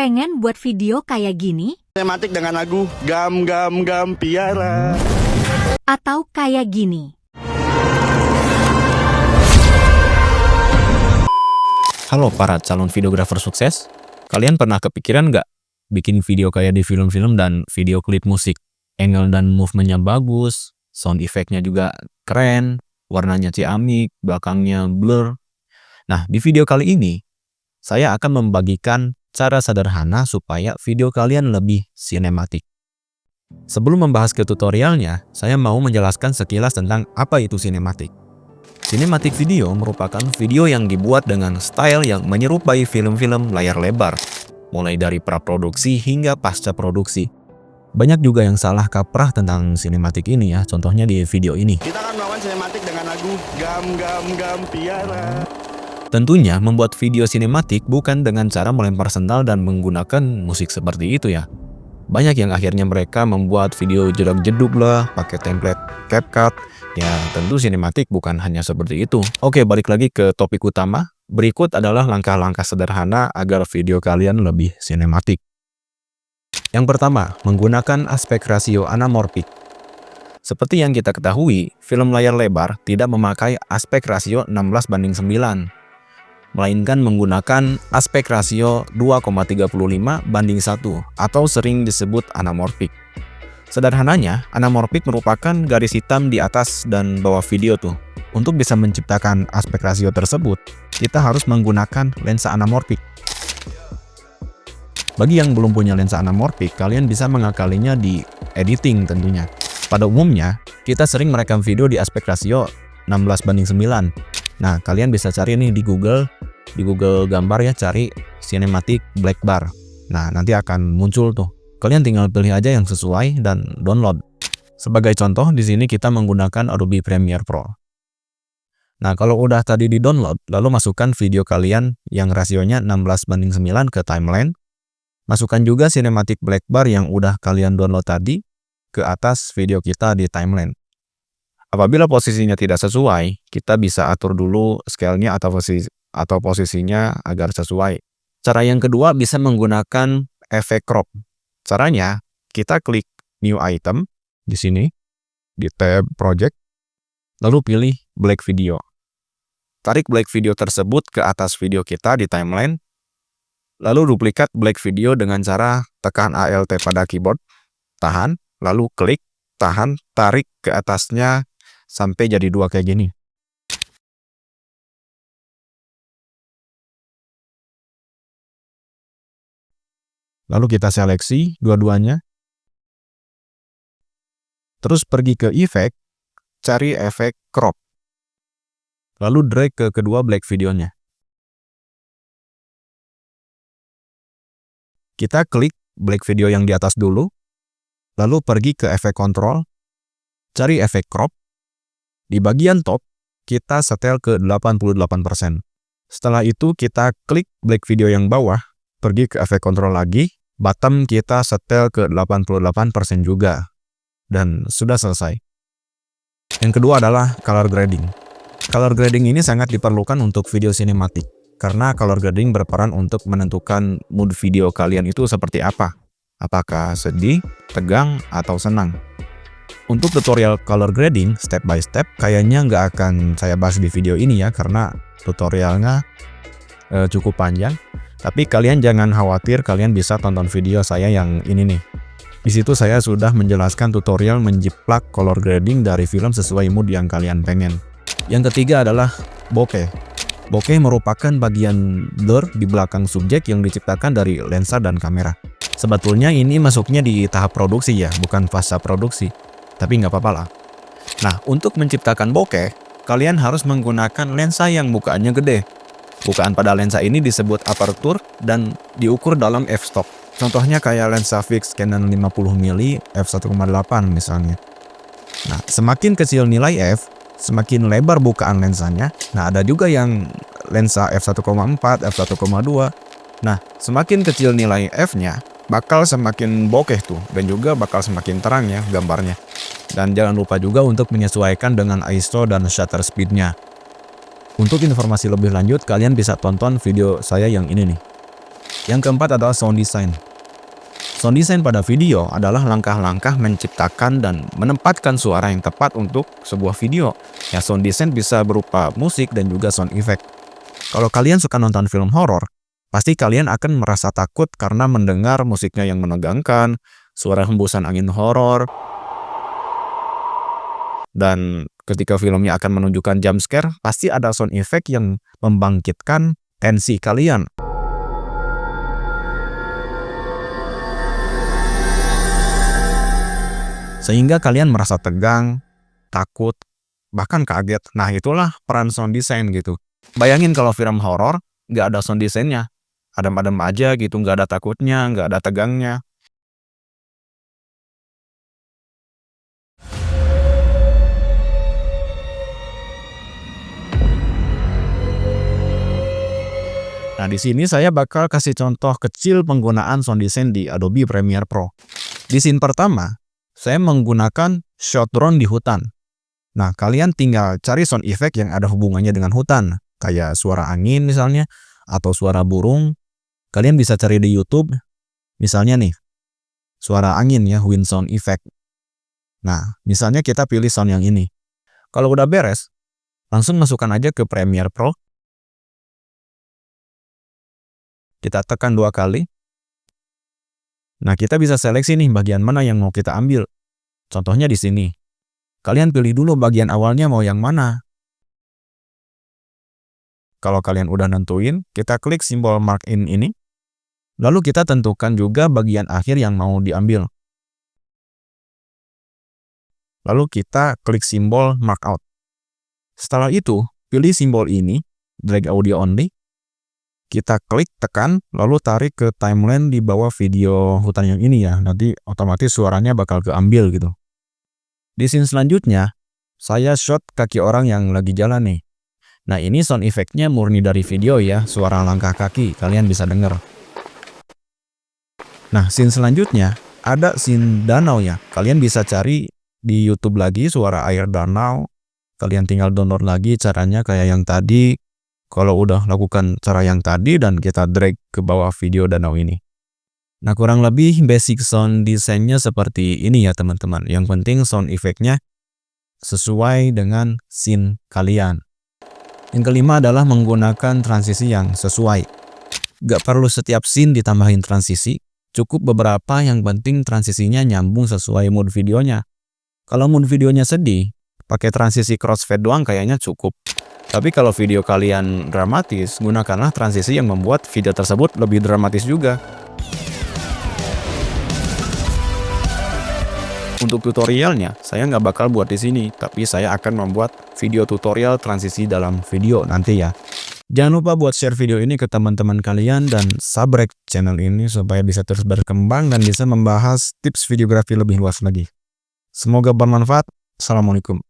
Pengen buat video kayak gini? Sinematik dengan lagu Gam Gam Gam Piara. Atau kayak gini? Halo para calon videografer sukses, kalian pernah kepikiran nggak bikin video kayak di film-film dan video klip musik? Angle dan movementnya bagus, sound effect-nya juga keren, warnanya ciamik, belakangnya blur. Nah, di video kali ini, saya akan membagikan cara sederhana supaya video kalian lebih sinematik. Sebelum membahas ke tutorialnya, saya mau menjelaskan sekilas tentang apa itu sinematik. Sinematik video merupakan video yang dibuat dengan style yang menyerupai film-film layar lebar, mulai dari praproduksi hingga pasca produksi. Banyak juga yang salah kaprah tentang sinematik ini ya, contohnya di video ini. Kita akan melakukan sinematik dengan lagu Gam Gam Gam Piara. Tentunya membuat video sinematik bukan dengan cara melempar sendal dan menggunakan musik seperti itu ya. Banyak yang akhirnya mereka membuat video jedak-jeduk lah, pakai template CapCut. Ya tentu sinematik bukan hanya seperti itu. Oke, balik lagi ke topik utama. Berikut adalah langkah-langkah sederhana agar video kalian lebih sinematik. Yang pertama, menggunakan aspek rasio anamorphic. Seperti yang kita ketahui, film layar lebar tidak memakai aspek rasio 16:9. Melainkan menggunakan aspek rasio 2,35:1 atau sering disebut anamorphic. Sederhananya, anamorphic merupakan garis hitam di atas dan bawah video tuh. Untuk bisa menciptakan aspek rasio tersebut, kita harus menggunakan lensa anamorphic. Bagi yang belum punya lensa anamorphic, kalian bisa mengakalinya di editing tentunya. Pada umumnya, kita sering merekam video di aspek rasio 16:9. Nah, kalian bisa cari nih di Google gambar ya, cari cinematic black bar. Nah, nanti akan muncul tuh. Kalian tinggal pilih aja yang sesuai dan download. Sebagai contoh, di sini kita menggunakan Adobe Premiere Pro. Nah, kalau udah tadi di-download, lalu masukkan video kalian yang rasionya 16:9 ke timeline. Masukkan juga cinematic black bar yang udah kalian download tadi ke atas video kita di timeline. Apabila posisinya tidak sesuai, kita bisa atur dulu scale-nya atau posisinya agar sesuai. Cara yang kedua bisa menggunakan efek crop. Caranya, kita klik New Item di sini, di tab Project, lalu pilih Black Video. Tarik Black Video tersebut ke atas video kita di timeline, lalu duplikat Black Video dengan cara tekan Alt pada keyboard, tahan, lalu klik, tahan, tarik ke atasnya, sampai jadi dua kayak gini. Lalu kita seleksi dua-duanya. Terus pergi ke efek, cari efek crop. Lalu drag ke kedua black videonya. Kita klik black video yang di atas dulu, lalu pergi ke efek control, cari efek crop. Di bagian top, kita setel ke 88%. Setelah itu, kita klik black video yang bawah, pergi ke efek control lagi, bottom kita setel ke 88% juga. Dan sudah selesai. Yang kedua adalah color grading. Color grading ini sangat diperlukan untuk video sinematik, karena color grading berperan untuk menentukan mood video kalian itu seperti apa. Apakah sedih, tegang, atau senang. Untuk tutorial color grading step by step kayaknya nggak akan saya bahas di video ini ya, karena tutorialnya cukup panjang. Tapi kalian jangan khawatir, kalian bisa tonton video saya yang ini nih. Di situ saya sudah menjelaskan tutorial menjiplak color grading dari film sesuai mood yang kalian pengen. Yang ketiga adalah bokeh. Bokeh merupakan bagian blur di belakang subjek yang diciptakan dari lensa dan kamera. Sebetulnya ini masuknya di tahap produksi ya, bukan fase produksi. Tapi nggak apa-apa lah. Nah, untuk menciptakan bokeh, kalian harus menggunakan lensa yang bukaannya gede. Bukaan pada lensa ini disebut aperture dan diukur dalam f-stop. Contohnya kayak lensa fix Canon 50mm f1.8 misalnya. Nah, semakin kecil nilai f, semakin lebar bukaan lensanya. Nah, ada juga yang lensa f1.4, f1.2. Nah, semakin kecil nilai f-nya, bakal semakin bokeh tuh, dan juga bakal semakin terang ya gambarnya. Dan jangan lupa juga untuk menyesuaikan dengan ISO dan shutter speed-nya. Untuk informasi lebih lanjut, kalian bisa tonton video saya yang ini nih. Yang keempat adalah sound design. Sound design pada video adalah langkah-langkah menciptakan dan menempatkan suara yang tepat untuk sebuah video. Ya, sound design bisa berupa musik dan juga sound effect. Kalau kalian suka nonton film horor, pasti kalian akan merasa takut karena mendengar musiknya yang menegangkan, suara hembusan angin horor, dan ketika filmnya akan menunjukkan jump scare, pasti ada sound effect yang membangkitkan tensi kalian. Sehingga kalian merasa tegang, takut, bahkan kaget. Nah, itulah peran sound design gitu. Bayangin kalau film horor nggak ada sound design-nya. Adem-adem aja gitu, nggak ada takutnya, nggak ada tegangnya. Nah, di sini saya bakal kasih contoh kecil penggunaan sound design di Adobe Premiere Pro. Di scene pertama, saya menggunakan shot drone di hutan. Nah, kalian tinggal cari sound effect yang ada hubungannya dengan hutan, kayak suara angin misalnya, atau suara burung. Kalian bisa cari di YouTube, misalnya nih, suara angin ya, wind sound effect. Nah, misalnya kita pilih sound yang ini. Kalau udah beres, langsung masukkan aja ke Premiere Pro. Kita tekan 2 kali. Nah, kita bisa seleksi nih bagian mana yang mau kita ambil. Contohnya di sini. Kalian pilih dulu bagian awalnya mau yang mana. Kalau kalian udah nentuin, kita klik simbol mark in ini. Lalu kita tentukan juga bagian akhir yang mau diambil. Lalu kita klik simbol mark out. Setelah itu, pilih simbol ini, drag audio only. Kita klik, tekan, lalu tarik ke timeline di bawah video hutan yang ini ya. Nanti otomatis suaranya bakal keambil gitu. Di scene selanjutnya, saya shot kaki orang yang lagi jalan nih. Nah, ini sound effect-nya murni dari video ya, suara langkah kaki, kalian bisa denger. Nah, scene selanjutnya, ada scene danau ya. Kalian bisa cari di YouTube lagi suara air danau. Kalian tinggal download lagi caranya kayak yang tadi. Kalau udah lakukan cara yang tadi dan kita drag ke bawah video danau ini. Nah, kurang lebih basic sound desainnya seperti ini ya teman-teman. Yang penting sound effect-nya sesuai dengan scene kalian. Yang kelima adalah menggunakan transisi yang sesuai. Gak perlu setiap scene ditambahin transisi. Cukup beberapa, yang penting transisinya nyambung sesuai mood videonya. Kalau mood videonya sedih, pakai transisi crossfade doang kayaknya cukup. Tapi kalau video kalian dramatis, gunakanlah transisi yang membuat video tersebut lebih dramatis juga. Untuk tutorialnya, saya nggak bakal buat di sini, tapi saya akan membuat video tutorial transisi dalam video nanti ya. Jangan lupa buat share video ini ke teman-teman kalian dan subscribe channel ini supaya bisa terus berkembang dan bisa membahas tips videografi lebih luas lagi. Semoga bermanfaat. Assalamualaikum.